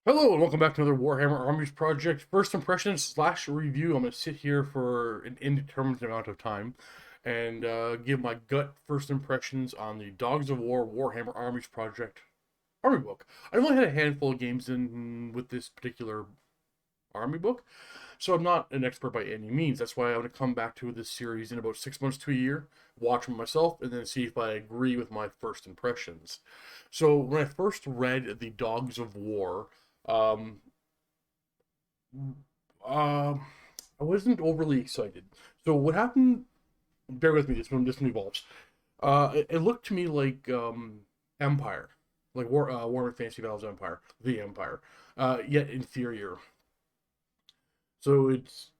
Hello and welcome back to another Warhammer Armies project. First impressions slash review. I'm going to sit here for an indeterminate amount of time and give my gut first impressions on the Dogs of War Warhammer Armies project army book. I've only had a handful of games in with this particular army book, so I'm not an expert by any means. That's why I'm going to come back to this series in about 6 months to a year, watch them myself, and then see if I agree with my first impressions. So when I first read the Dogs of War, um, uh, I wasn't overly excited. So what happened? Bear with me. This one evolves. It looked to me like Empire, like Warhammer Fantasy Battles Empire, the Empire, yet inferior. So it's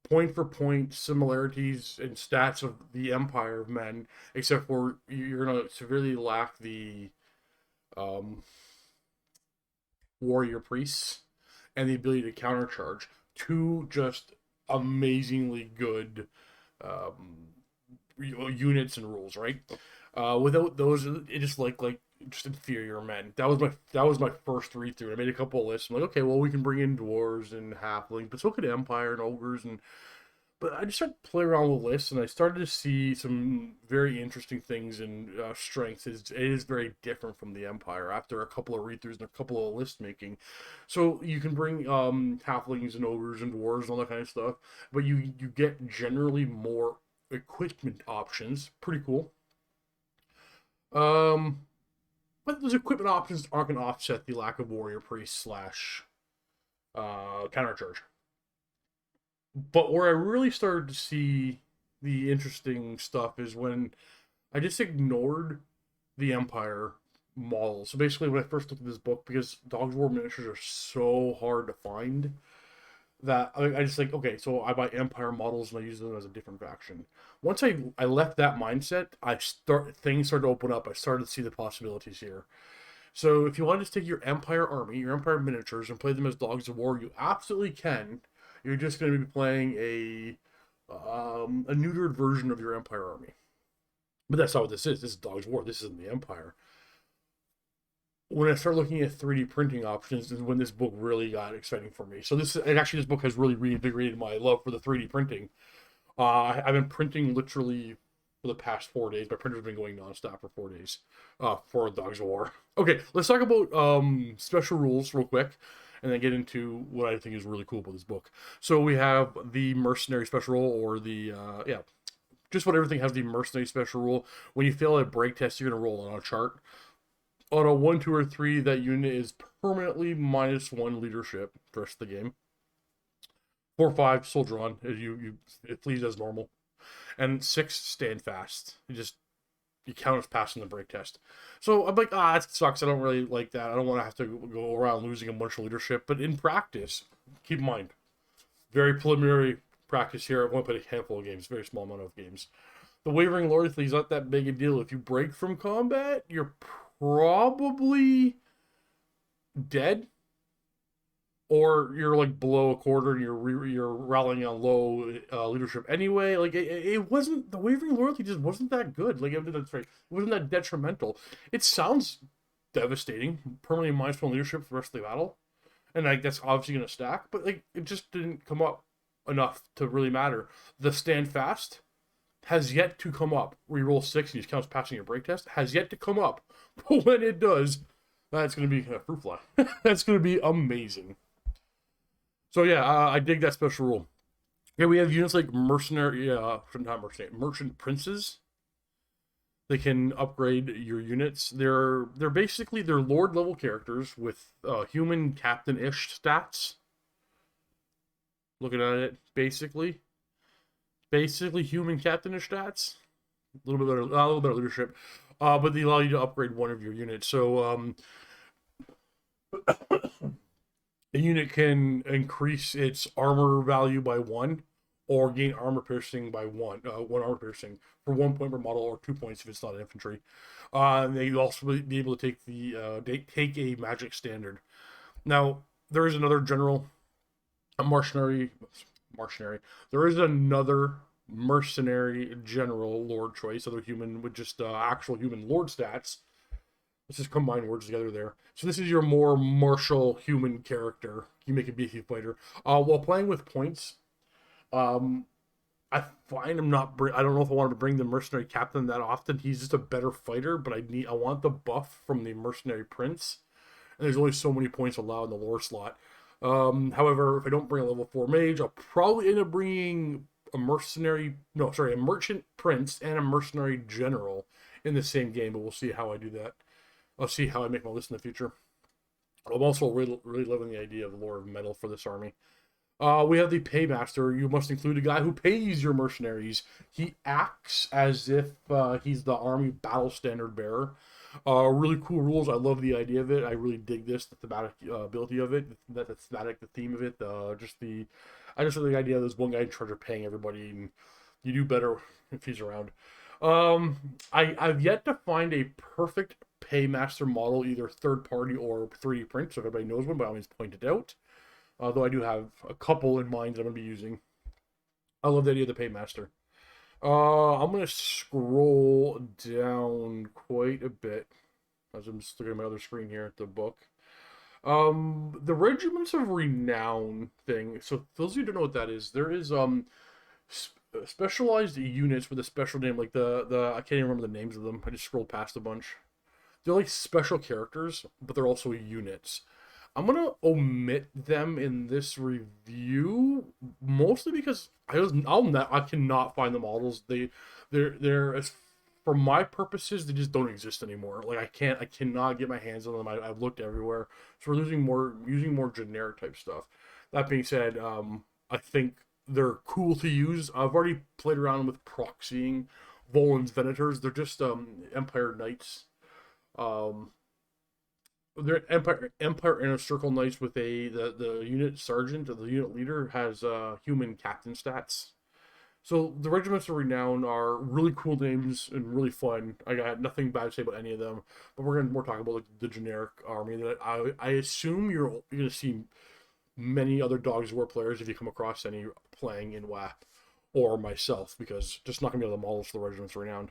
point for point similarities and stats of the Empire of Men, except for you're gonna severely lack the um, warrior priests and the ability to countercharge. Two just amazingly good um, units and rules, right? Without those, it just like just inferior men. That was my first read through. I made a couple of lists. I'm like, okay, well we can bring in dwarves and halflings, but so could Empire and ogres and. But I just started playing around with lists, and I started to see some very interesting things in strengths. It is very different from the Empire after a couple of read-throughs and a couple of list making. So you can bring halflings and ogres and dwarves and all that kind of stuff, but you get generally more equipment options. Pretty cool. Um, but those equipment options aren't going to offset the lack of warrior priest slash countercharge. But where I really started to see the interesting stuff is when I just ignored the Empire model. So basically, when I first looked at this book, because Dogs War miniatures are so hard to find, that I just like, okay, so I buy Empire models and I use them as a different faction. Once I left that mindset, things started to open up. I started to see the possibilities here. So if you want to just take your Empire army, your Empire miniatures, and play them as Dogs of War, you absolutely can. You're just going to be playing a neutered version of your Empire army. But that's not what this is. This is Dogs of War. This isn't the Empire. When I start looking at 3D printing options is when this book really got exciting for me. So this book has really reinvigorated my love for the 3D printing. I've been printing literally for the past 4 days. My printer's been going nonstop for 4 days for Dogs of War. Okay, let's talk about special rules real quick, and then get into what I think is really cool about this book. So we have the mercenary special rule, or the just what everything has the mercenary special rule. When you fail a break test, you're gonna roll on a chart. On a 1, 2, or 3, that unit is permanently -1 leadership for the rest of the game. 4, 5, soldier on. It flees as normal. And 6, stand fast. You count as passing the break test. So I'm like, that sucks. I don't really like that. I don't want to have to go around losing a bunch of leadership. But in practice, keep in mind, very preliminary practice here. I've only played a handful of games, very small amount of games. The wavering loyalty is not that big a deal. If you break from combat, you're probably dead, or you're like below a quarter and you're rallying on low leadership anyway. Like it wasn't, the wavering loyalty just wasn't that good. Like that's right, it wasn't that detrimental. It sounds devastating, permanently -1 leadership for the rest of the battle, and like that's obviously gonna stack, but like it just didn't come up enough to really matter. The stand fast has yet to come up. Reroll 6 and you count passing your break test has yet to come up, but when it does, that's gonna be a fruit fly. That's gonna be amazing. So yeah, I dig that special rule. Yeah, we have units like mercenary, not mercenary, merchant princes. They can upgrade your units. They're basically they're lord level characters with human captain ish stats. Looking at it, basically human captain-ish stats. A little bit of leadership, but they allow you to upgrade one of your units. So a unit can increase its armor value by 1, or gain armor piercing by 1 armor piercing for 1 point per model, or 2 points if it's not infantry. They also be able to take a magic standard. Now there is another general, a mercenary. There is another mercenary general lord choice, other human with just actual human lord stats. Let's just combine words together there. So this is your more martial human character. You make a beefy fighter. While playing with points, um, I find I'm not. I don't know if I want to bring the mercenary captain that often. He's just a better fighter, but I want the buff from the mercenary prince, and there's only so many points allowed in the lore slot. However, if I don't bring a level 4 mage, I'll probably end up bringing a a merchant prince and a mercenary general in the same game, but we'll see how I do that. I'll see how I make my list in the future. I'm also really loving the idea of the lore of metal for this army. We have the Paymaster. You must include a guy who pays your mercenaries. He acts as if he's the army battle standard bearer. Really cool rules. I love the idea of it. I really dig this, the thematic ability of it, the thematic, the theme of it. I just like the idea of there's one guy in charge of paying everybody, and you do better if he's around. I've yet to find a perfect Paymaster model, either third party or 3D print. So if everybody knows one, by all means, point it out. Though I do have a couple in mind that I'm going to be using. I love the idea of the Paymaster. I'm going to scroll down quite a bit as I'm just looking at my other screen here at the book. The Regiments of Renown thing. So those of you who don't know what that is, there is specialized units with a special name. Like the I can't even remember the names of them. I just scrolled past a bunch. They're like special characters, but they're also units. I'm gonna omit them in this review, mostly because I cannot find the models. They're as for my purposes, they just don't exist anymore. Like I cannot get my hands on them. I've looked everywhere, so we're using more generic type stuff. That being said, I think they're cool to use. I've already played around with proxying Volan's Venators. They're just Empire Knights. They're Empire Inner Circle Knights with the unit sergeant or the unit leader has human captain stats. So the Regiments of Renown are really cool names and really fun. I got nothing bad to say about any of them, but we're gonna more talk about like the generic army that I assume you're gonna see many other Dogs of War players if you come across any playing in WAP or myself, because just not gonna be able to models for the Regiments of Renown.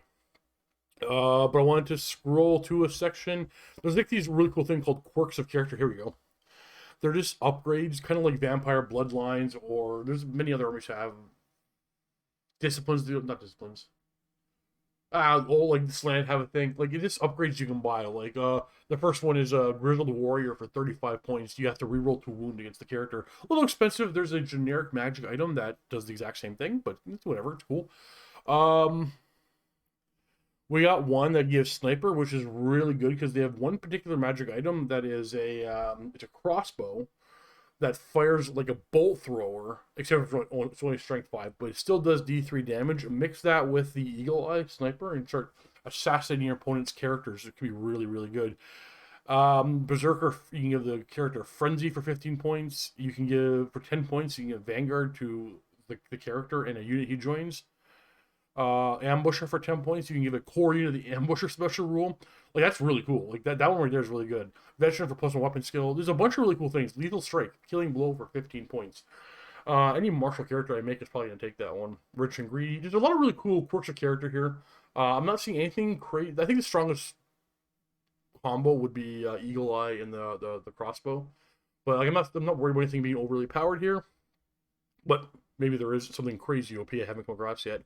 But I wanted to scroll to a section. There's like these really cool thing called Quirks of Character. Here we go. They're just upgrades, kind of like Vampire Bloodlines, or there's many other armies that have disciplines, not disciplines. Like the Slant have a thing. Like it just upgrades you can buy. Like the first one is a Grizzled Warrior for 35 points. You have to reroll to wound against the character. A little expensive. There's a generic magic item that does the exact same thing, but it's whatever. It's cool. We got one that gives sniper, which is really good because they have one particular magic item that is it's a crossbow that fires like a bolt thrower, except for it's only strength 5, but it still does D3 damage. Mix that with the Eagle Eye sniper and start assassinating your opponent's characters. It can be really, really good. Berserker, you can give the character Frenzy for 15 points. You can give, for 10 points, you can give Vanguard to the character and a unit he joins. Ambusher for 10 points. You can give a core unit the Ambusher special rule. Like, that's really cool. Like, that one right there is really good. Veteran for +1 weapon skill. There's a bunch of really cool things. Lethal Strike, Killing Blow for 15 points. Any martial character I make is probably going to take that one. Rich and Greedy. There's a lot of really cool quirks of character here. I'm not seeing anything crazy. I think the strongest combo would be Eagle Eye and the crossbow. But like, I'm not worried about anything being overly powered here. But maybe there is something crazy OP I haven't come across yet.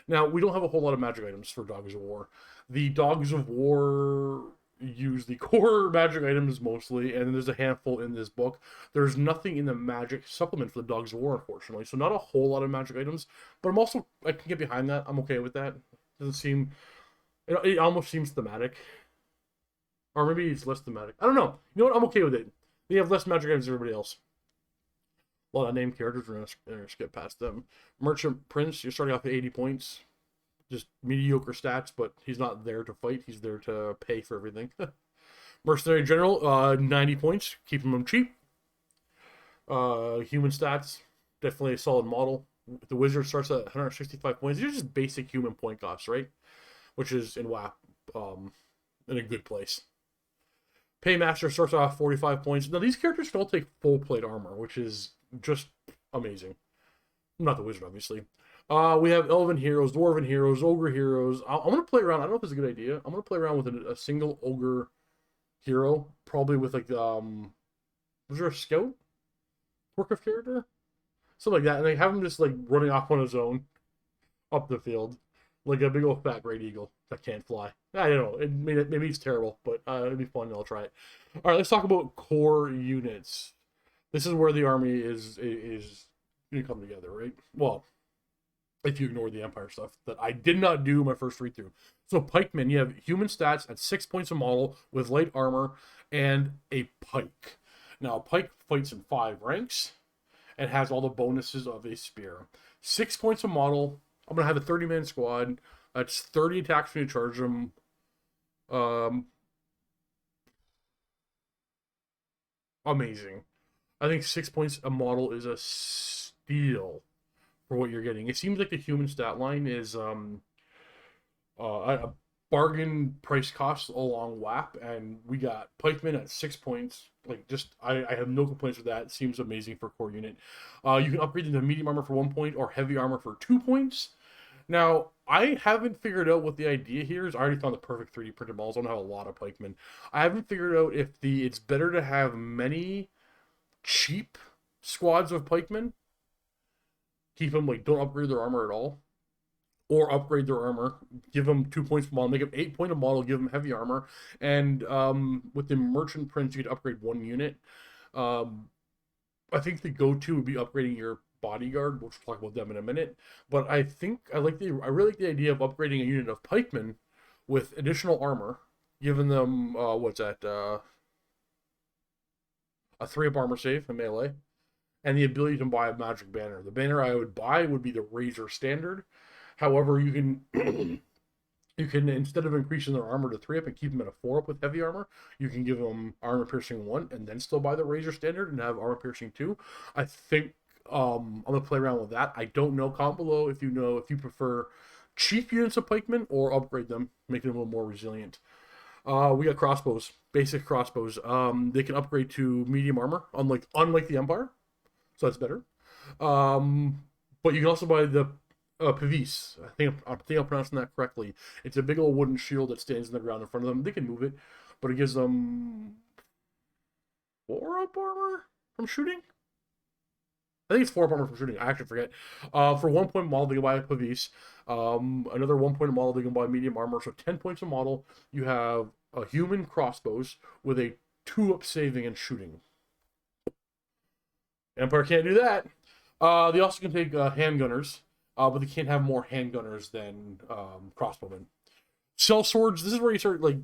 Now, we don't have a whole lot of magic items for Dogs of War. The Dogs of War use the core magic items mostly, and then there's a handful in this book. There's nothing in the magic supplement for the Dogs of War, unfortunately, so not a whole lot of magic items, but I can get behind that. I'm okay with that. Doesn't seem, it almost seems thematic. Or maybe it's less thematic. I don't know. You know what? I'm okay with it. They have less magic items than everybody else. A lot of named characters, we're going to skip past them. Merchant Prince, you're starting off at 80 points. Just mediocre stats, but he's not there to fight. He's there to pay for everything. Mercenary General, 90 points. Keeping him cheap. Human stats, definitely a solid model. The Wizard starts at 165 points. These are just basic human point costs, right? Which is in WAP in a good place. Paymaster starts off 45 points. Now, these characters can all take full plate armor, which is just amazing. Not the Wizard, obviously. We have Elven Heroes, Dwarven Heroes, Ogre Heroes. I'm going to play around. I don't know if it's a good idea. I'm going to play around with a single Ogre hero, probably with like was there a scout quirk of character, something like that, and they have him just like running off on his own up the field, like a big old fat great eagle that can't fly. I don't know. Maybe it's terrible, but it'd be fun. I'll try it. All right, let's talk about core units. This is where the army is going to come together, right? Well, if you ignore the Empire stuff that I did not do my first read through. So pikemen, you have human stats at 6 points a model with light armor and a pike. Now, a pike fights in 5 ranks and has all the bonuses of a spear. 6 points a model. I'm gonna have a 30-man squad. That's 30 attacks when you charge them. Um, Amazing. I think 6 points a model is a steal for what you're getting. It seems like the human stat line is a bargain price cost along WAP, and we got pikemen at 6 points. Like, just I have no complaints with that. It seems amazing for core unit. You can upgrade them to medium armor for 1 point or heavy armor for 2 points. Now, I haven't figured out what the idea here is. I already found the perfect 3D printed models. I don't have a lot of pikemen. I haven't figured out if it's better to have many cheap squads of pikemen, keep them like don't upgrade their armor at all, or upgrade their armor, give them 2 points per model, make them 8 point a model, give them heavy armor, and with the merchant prince you could upgrade 1 unit. I think the go-to would be upgrading your bodyguard, which we'll talk about them in a minute. But I think I really like the idea of upgrading a unit of pikemen with additional armor, giving them a 3-up armor save in melee, and the ability to buy a magic banner. The banner I would buy would be the Razor Standard. However, you can you can, instead of increasing their armor to 3-up and keep them at a 4-up with heavy armor, you can give them armor piercing 1 and then still buy the Razor Standard and have armor piercing 2. I think I'm gonna play around with that. I don't know. Comment below if you prefer cheap units of pikemen or upgrade them, make them a little more resilient. We got crossbows, basic crossbows. They can upgrade to medium armor, unlike the Empire, so that's better. But you can also buy the Pavis. I think I'm pronouncing that correctly. It's a big old wooden shield that stands in the ground in front of them. They can move it, but it gives them 4-up armor from shooting. I think it's 4-up armor from shooting. I actually forget. For 1 point model, they can buy a Pavis. Another 1 point model, they can buy medium armor. So 10 points a model, you have a human crossbows with a 2-up saving and shooting. Empire can't do that. They also can take handgunners, but they can't have more handgunners than crossbowmen. Cell swords, this is where you start, like,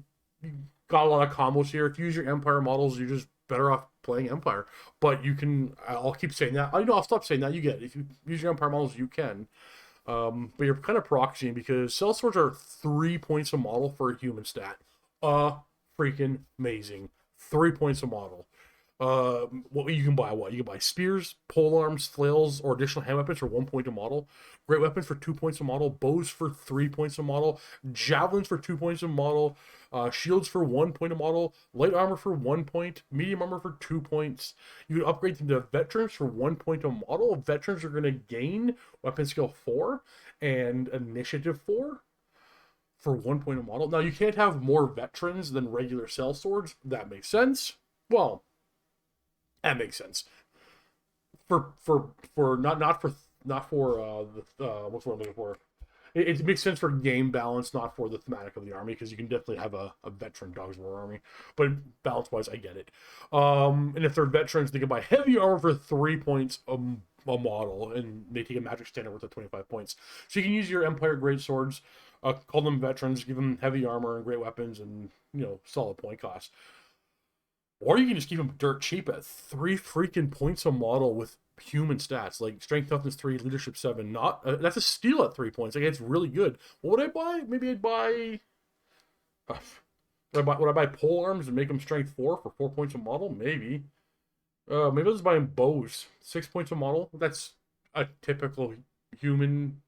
you got a lot of combos here. If you use your Empire models, you're just better off playing Empire. But you can, I'll keep saying that. I'll stop saying that. You get it. If you use your Empire models, you can. But you're kind of proxying because cell swords are 3 points a model for a human stat. Freaking amazing. 3 points a model. What you can buy? You can buy spears, pole arms, flails, or additional hand weapons for 1 point a model. Great weapons for 2 points a model. Bows for 3 points a model. Javelins for 2 points a model. Shields for 1 point a model. Light armor for 1 point. Medium armor for 2 points. You can upgrade them to veterans for 1 point a model. Veterans are going to gain weapon skill 4 and initiative 4 for 1 point a model. Now you can't have more veterans than regular cell swords. That makes sense. Well, that makes sense. For not for what's what I'm looking for. It makes sense for game balance, not for the thematic of the army, because you can definitely have a veteran Dogs War army. But balance wise, I get it. And if they're veterans, they can buy heavy armor for 3 points a model, and they take a magic standard worth of 25 points. So you can use your Empire great swords, call them veterans, give them heavy armor and great weapons, and solid point cost. Or you can just keep them dirt cheap at 3 freaking points a model with human stats, like strength, toughness 3, leadership 7. That's a steal at 3 points. Like, it's really good. What would I buy? Maybe I'd buy. Would I buy pole arms and make them strength 4 for 4 points a model? Maybe. Maybe I'll just buy them bows, 6 points a model. That's a typical human.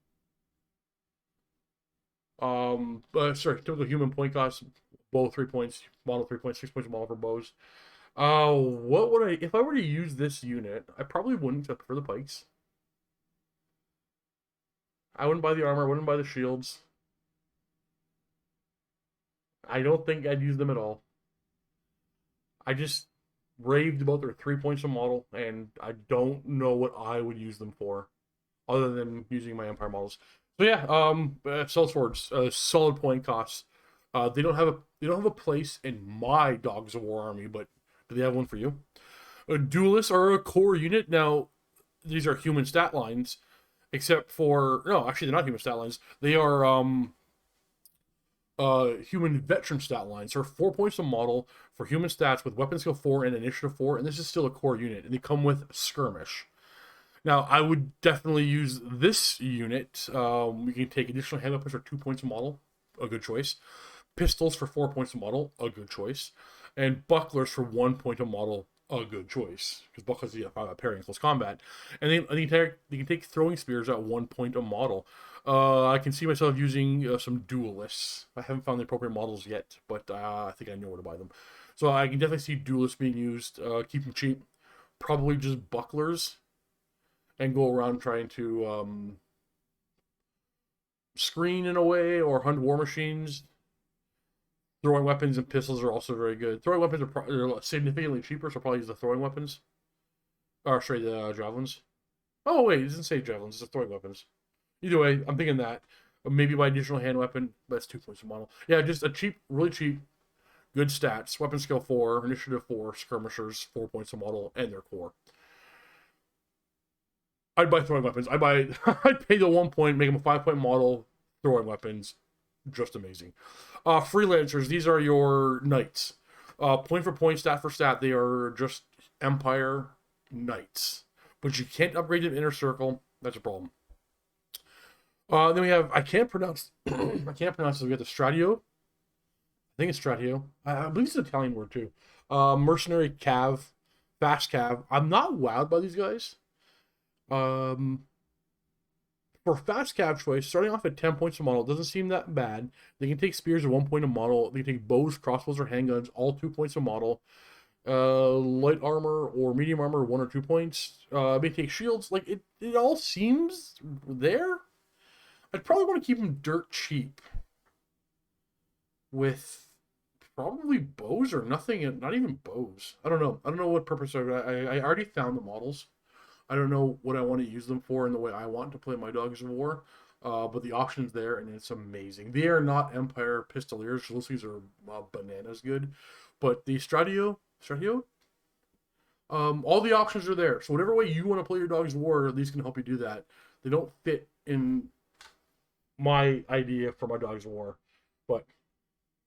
Typical human point cost. Bow 3 points, model 3 points, 6 points a model for bows. What would if I were to use this unit? I probably wouldn't for the pikes. I wouldn't buy the armor, I wouldn't buy the shields. I don't think I'd use them at all. I just raved about their 3 points a model, and I don't know what I would use them for, other than using my Empire models. So yeah, sellswords, solid point costs. They don't have a place in my Dogs of War army, but do they have one for you? Duelists are a core unit. Now, these are human stat lines, except for no, actually they're not human stat lines. They are human veteran stat lines. They're 4 points a model for human stats with weapon skill 4 and initiative 4, and this is still a core unit, and they come with skirmish. Now, I would definitely use this unit. We can take additional hand weapons for 2 points a model, a good choice. Pistols for 4 points a model, a good choice. And bucklers for 1 point a model, a good choice. Because bucklers you have parry in close combat. And then they can take throwing spears at 1 point a model. I can see myself using some duelists. I haven't found the appropriate models yet, but I think I know where to buy them. So I can definitely see duelists being used. Keep them cheap. Probably just bucklers. And go around trying to screen in a way or hunt war machines. Throwing weapons and pistols are also very good. Throwing weapons are significantly cheaper, so probably use the throwing weapons. Or, sorry, the javelins. Oh, wait, it doesn't say javelins, it's the throwing weapons. Either way, I'm thinking that. Maybe by additional hand weapon, that's 2 points a model. Yeah, just a cheap, really cheap, good stats. Weapon skill 4, initiative 4, skirmishers, 4 points a model, and their core. I'd buy throwing weapons. I'd pay the 1 point, make them a 5 point model, throwing weapons. Just amazing. Freelancers, these are your knights. Point for point, stat for stat, they are just Empire knights. But you can't upgrade them inner circle. That's a problem. Then we have, I can't pronounce this. We have the Stratio. I think it's Stratio. I believe it's an Italian word too. Mercenary Cav, Fast Cav. I'm not wowed by these guys. For fast cav choice, starting off at 10 points a model doesn't seem that bad. They can take spears at 1 point a model. They can take bows, crossbows, or handguns, all 2 points a model. Light armor or medium armor, 1 or 2 points. They take shields. Like it all seems there. I'd probably want to keep them dirt cheap. With probably bows or nothing, not even bows. I don't know. I don't know what purpose. I already found the models. I don't know what I want to use them for in the way I want to play my Dogs of War, but the option's there, and it's amazing. They are not Empire Pistoliers. Those things are bananas good, but the Stratio, all the options are there. So whatever way you want to play your Dogs of War, these can help you do that. They don't fit in my idea for my Dogs of War, but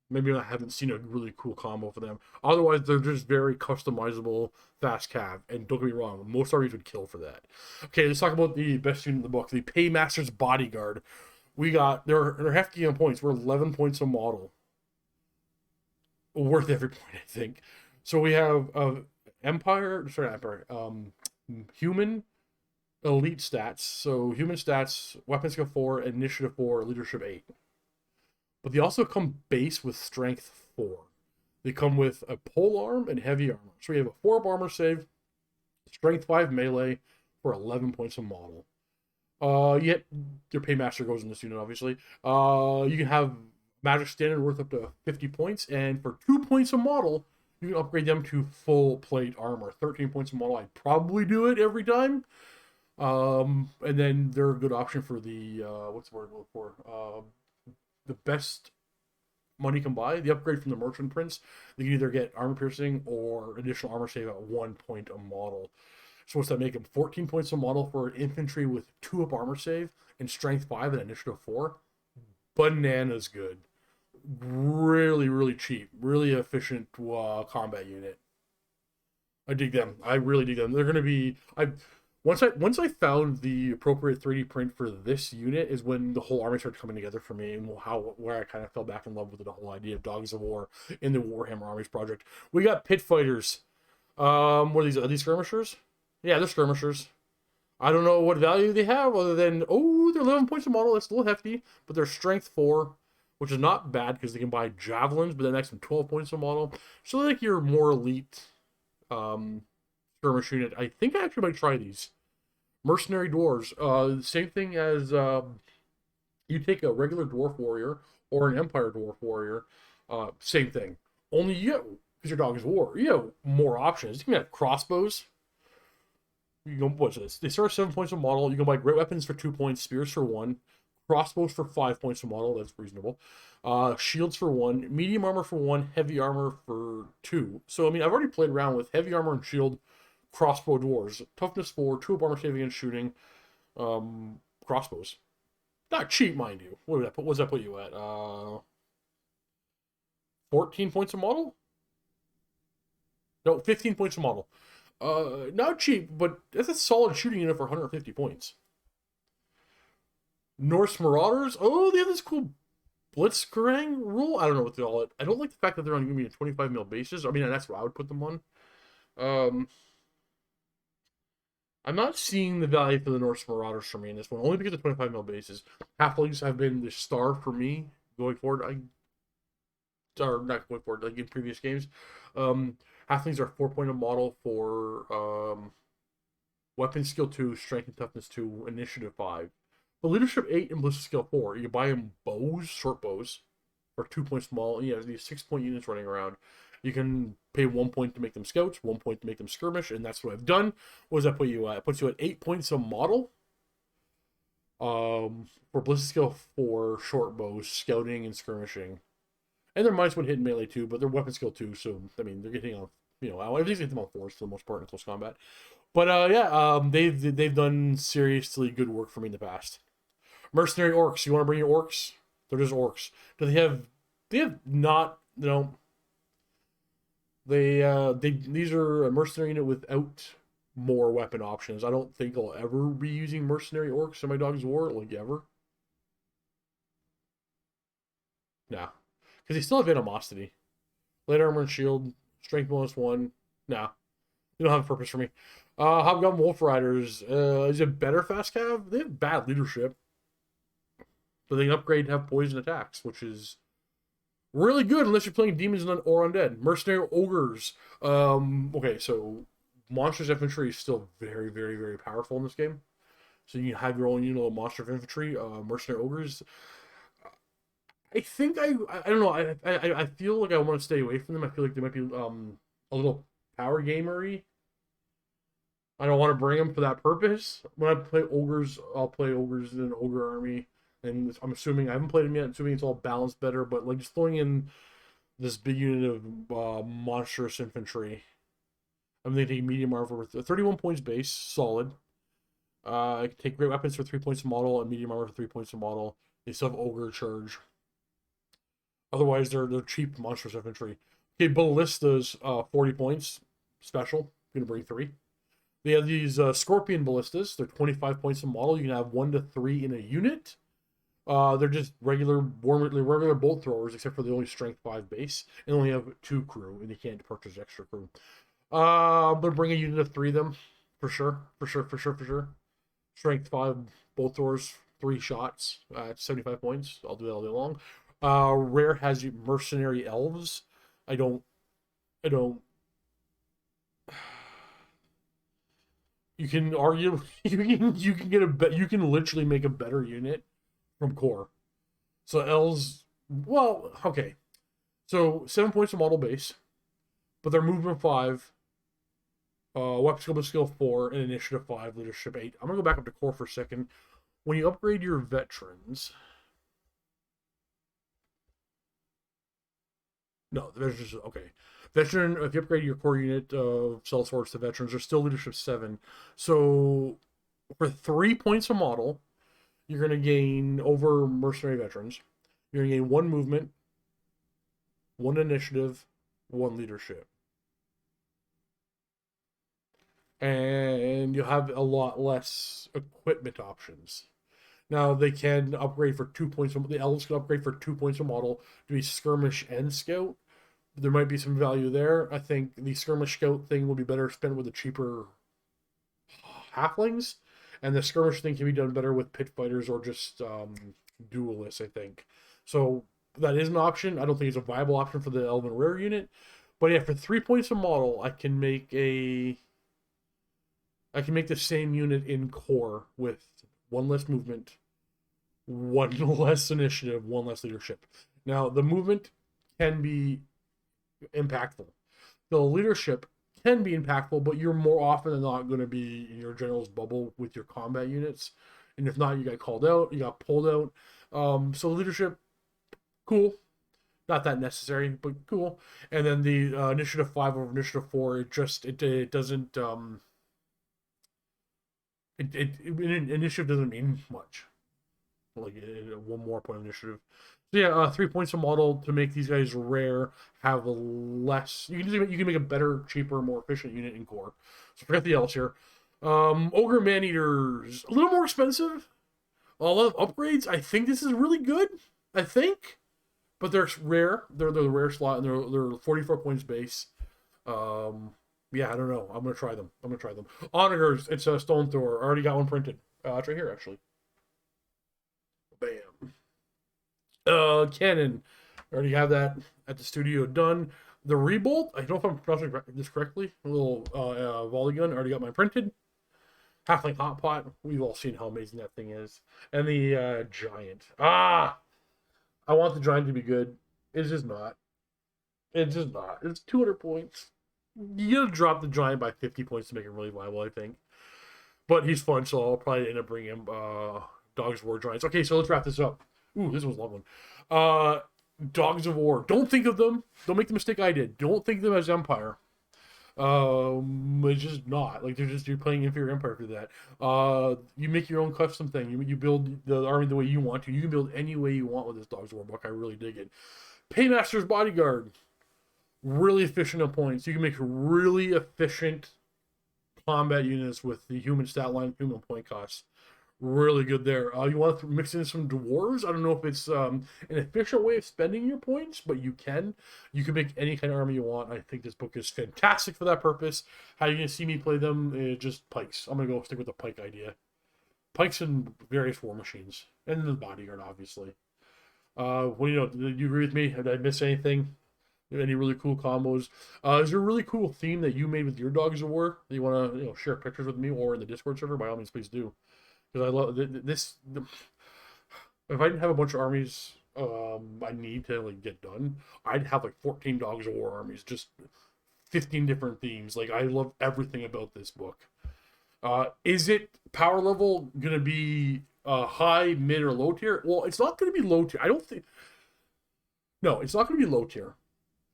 maybe I haven't seen a really cool combo for them. Otherwise, they're just very customizable, fast cav. And don't get me wrong, most armies would kill for that. Okay, let's talk about the best unit in the book, the Paymaster's Bodyguard. They're hefty on points. We're 11 points a model. Worth every point, I think. So we have human elite stats. So human stats, weapon skill 4, initiative 4, leadership 8. But they also come base with strength 4. They come with a pole arm and heavy armor. So we have a 4 armor save, strength 5 melee for 11 points a model. Yet your Paymaster goes in this unit, obviously. You can have magic standard worth up to 50 points, and for 2 points a model, you can upgrade them to full plate armor. 13 points a model. I'd probably do it every time. And then they're a good option for the what's the word I'm looking for? The best money can buy, the upgrade from the Merchant Prince. They can either get armor piercing or additional armor save at 1 point a model. So what's that make them? 14 points a model for an infantry with 2 up armor save and strength 5 and initiative 4. Bananas good. Really, really cheap. Really efficient combat unit. I dig them. I really dig them. They're going to be... Once I found the appropriate 3D print for this unit is when the whole army started coming together for me, and where I kind of fell back in love with the whole idea of Dogs of War in the Warhammer Armies project. We got pit fighters. What are these? Are these skirmishers? Yeah, they're skirmishers. I don't know what value they have other than they're 11 points a model. That's a little hefty, but they're strength 4, which is not bad because they can buy javelins, but that makes them 12 points a model. So like your more elite skirmish unit. I think I actually might try these. Mercenary dwarves. Same thing as you take a regular dwarf warrior or an empire dwarf warrior. Same thing. Only you get because your dog is war, you have more options. You can have crossbows. You can, what's this? They start at 7 points a model. You can buy great weapons for 2 points, spears for 1, crossbows for 5 points a model. That's reasonable. Shields for 1, medium armor for 1, heavy armor for 2. So, I mean, I've already played around with heavy armor and shield, crossbow dwarves, toughness 4, 2 of armor saving against shooting, crossbows. Not cheap, mind you. What does that put you at? 14 points a model? No, 15 points a model. Not cheap, but that's a solid shooting unit for 150 points. Norse Marauders. Oh, they have this cool Blitzkrieg rule. I don't know what they call it. I don't like the fact that they're on a 25 mil bases. I mean, that's what I would put them on. I'm not seeing the value for the Norse Marauders for me in this one, only because of 25 mil bases. Halflings have been the star for me going forward. Or not going forward, like in previous games. Halflings are 4 point a model for weapon skill 2, strength and toughness 2, initiative 5. But leadership 8 and ballistic skill 4. You buy them bows, short bows, for 2 points small. You have these 6 point units running around. You can pay 1 point to make them scouts, 1 point to make them skirmish, and that's what I've done. What does that put you at? It puts you at 8 points a model. For ballistic skill 4, short bows, scouting, and skirmishing. And they're -1 hit in melee too, but they're weapon skill 2, so I mean they're getting on, everything's getting them on 4s for the most part in close combat. But they've done seriously good work for me in the past. Mercenary orcs. You want to bring your orcs? They're just orcs. Do they have? They have not. These are a mercenary unit without more weapon options. I don't think I'll ever be using mercenary orcs in my dog's war, like ever. Nah, because they still have animosity. Light armor and shield, strength -1. Nah, they don't have a purpose for me. Hobgoblin Wolf Riders. Is it better fast cav? They have bad leadership, but they can upgrade and have poison attacks, which is really good unless you're playing demons or undead. Mercenary ogres. Okay, so monsters infantry is still very, very, very powerful in this game. So you can have your own unit of monster infantry. Mercenary ogres. I think I don't know. I feel like I want to stay away from them. I feel like they might be a little power gamery. I don't want to bring them for that purpose. When I play ogres, I'll play ogres in an ogre army. And I'm assuming, I haven't played them yet, assuming it's all balanced better, but like just throwing in this big unit of monstrous infantry. I'm going to take medium armor with 31 points base, solid. I can take great weapons for 3 points a model and medium armor for 3 points a model. They still have ogre charge. Otherwise, they're cheap monstrous infantry. Okay, ballistas, 40 points, special. I'm going to bring 3. They have these scorpion ballistas. They're 25 points a model. You can have 1 to 3 in a unit. They're just regular bolt throwers, except for the only strength 5 base, and only have 2 crew, and you can't purchase extra crew. I'm gonna bring a unit of 3 of them, for sure. Strength 5 bolt throwers, 3 shots at 75 points. I'll do that all day long. Rare has mercenary elves. I don't. You can argue. You can literally make a better unit from core. So elves. Well, okay. So 7 points of model base, but they're movement 5, weapon skill 4, and initiative 5, leadership 8. I'm gonna go back up to core for a second. When you upgrade your veterans. No, the veterans. Okay. Veteran, if you upgrade your core unit of cell swords to veterans, they're still leadership 7. So for 3 points a model, you're going to gain over mercenary veterans. You're going to gain 1 movement, 1 initiative, 1 leadership. And you'll have a lot less equipment options. Now, they can upgrade for 2 points. The elves can upgrade for 2 points a model to be skirmish and scout. There might be some value there. I think the skirmish scout thing will be better spent with the cheaper halflings, and the skirmish thing can be done better with pit fighters or just duelists, I think. So that is an option. I don't think it's a viable option for the elven rare unit, but yeah, for 3 points a model, I can make the same unit in core with 1 less movement, 1 less initiative, 1 less leadership. Now the movement can be impactful. The leadership can be impactful, but you're more often than not going to be in your general's bubble with your combat units. And if not, you got called out, you got pulled out. So leadership, cool. Not that necessary, but cool. And then the initiative 5 over initiative 4, it doesn't initiative doesn't mean much. Like one more point of initiative. So yeah, 3 points a model to make these guys rare. Have less. You can make a better, cheaper, more efficient unit in core. So forget the else here. Ogre Man Eaters, a little more expensive. A lot of upgrades. I think this is really good. I think, but they're rare. They're the rare slot, and they're 44 points base. Yeah, I don't know. I'm gonna try them. Onagers, it's a stone thrower. I already got one printed. It's right here actually. Bam. Cannon. I already have that at the studio done. The Rebolt, I don't know if I'm pronouncing this correctly. A little volley gun. I already got mine printed. Halfling Hot Pot. We've all seen how amazing that thing is. And the Giant. I want the Giant to be good. It's just not. It's 200 points. You gotta drop the Giant by 50 points to make it really viable, I think. But he's fun, so I'll probably end up bringing him Dogs of War Giants. Okay, so let's wrap this up. Ooh, this was a long one. Dogs of War. Don't think of them. Don't make the mistake I did. Don't think of them as Empire. It's just not. Like, you're playing inferior Empire for that. You make your own custom thing. You build the army the way you want to. You can build any way you want with this Dogs of War book. I really dig it. Paymaster's Bodyguard. Really efficient on points. You can make really efficient combat units with the human stat line, human point costs. Really good there. You want to mix in some dwarves. I don't know if it's an efficient way of spending your points, but you can. You can make any kind of army you want. I think this book is fantastic for that purpose. How you're going to see me play them? Just pikes. I'm going to go stick with the pike idea. Pikes and various war machines. And the bodyguard, obviously. What do you know? Did you agree with me? Did I miss anything? Any really cool combos? Is there a really cool theme that you made with your Dogs of War that you want to share pictures with me or in the Discord server? By all means, please do. Because I love this. If I didn't have a bunch of armies I need to like get done, I'd have like 14 Dogs of War armies, just 15 different themes. Like, I love everything about this book. Is it power level gonna be high, mid, or low tier? Well, it's not gonna be low tier. I don't think. No, it's not gonna be low tier.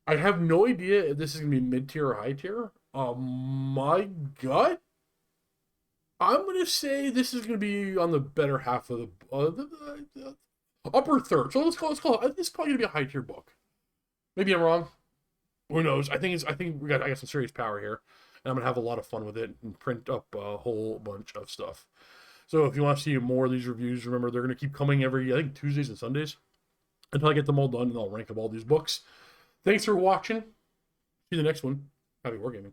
I have no idea if this is gonna be mid tier or high tier. My gut, I'm gonna say this is gonna be on the better half of the upper third. So let's call it. This is probably gonna be a high tier book. Maybe I'm wrong. Who knows? I think I got some serious power here, and I'm gonna have a lot of fun with it and print up a whole bunch of stuff. So if you want to see more of these reviews, remember they're gonna keep coming every, I think, Tuesdays and Sundays until I get them all done, and I'll rank up all these books. Thanks for watching. See you in the next one. Happy wargaming.